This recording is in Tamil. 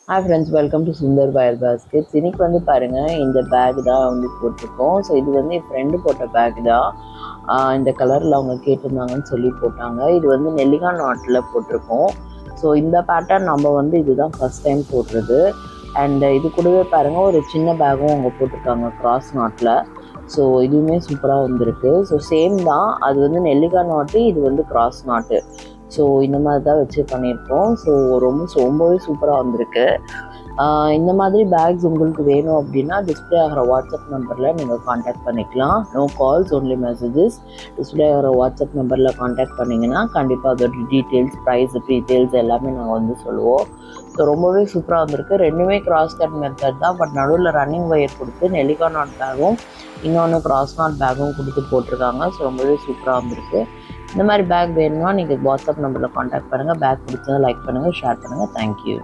Hi friends, welcome to Sundar fire baskets. இன்னைக்கு வந்து பாருங்கள், இந்த பேக் தான் வந்து போட்டிருக்கோம். ஸோ இது வந்து என் ஃப்ரெண்டு போட்ட பேக் தான். இந்த கலரில் அவங்க கேட்டிருந்தாங்கன்னு சொல்லி போட்டாங்க. இது வந்து நெல்லிக்காய் நாட்டில் போட்டிருக்கோம். ஸோ இந்த பேட்டர்ன் நம்ம வந்து இதுதான் ஃபஸ்ட் டைம் போடுறது. அண்ட் இது கூடவே பாருங்கள், ஒரு சின்ன பேக்கும் அவங்க போட்டிருக்காங்க கிராஸ் நாட்டில். ஸோ இதுவுமே சூப்பராக வந்திருக்கு. ஸோ சேம் தான், அது வந்து நெல்லிக்காய் நாட்டு, இது வந்து கிராஸ் நாட்டு. ஸோ இந்த மாதிரி தான் வச்சு பண்ணியிருக்கோம். ஸோ ரொம்பவே சூப்பராக வந்திருக்கு. இந்த மாதிரி பேக்ஸ் உங்களுக்கு வேணும் அப்படின்னா டிஸ்பிளே ஆகிற வாட்ஸ்அப் நம்பரில் நீங்கள் காண்டாக்ட் பண்ணிக்கலாம். No calls, only messages. Display ஆகிற வாட்ஸ்அப் நம்பரில் காண்டாக்ட் பண்ணிங்கன்னா கண்டிப்பாக அதோட டீட்டெயில்ஸ், ப்ரைஸ் டீட்டெயில்ஸ் எல்லாமே நாங்கள் வந்து சொல்லுவோம். ஸோ ரொம்பவே சூப்பராக வந்திருக்கு. ரெண்டுமே கிராஸ் கட் மெத்தட் தான், பட் நடுவில் ரன்னிங் ஒயர் கொடுத்து நெல்லிக்காய் நாட் பேக்கும் இன்னொன்று கிராஸ் நாட் பேக்கும் கொடுத்து போட்டிருக்காங்க. ஸோ ரொம்பவே சூப்பராக வந்திருக்கு. இந்த மாதிரி பேக் வேணும்னா நீங்கள் வாட்ஸ்அப் நம்பரில் காண்டாக்ட் பண்ணுங்கள். பேக் பிடிச்சதை லைக் பண்ணுங்கள், ஷேர் பண்ணுங்கள். தேங்க்யூ.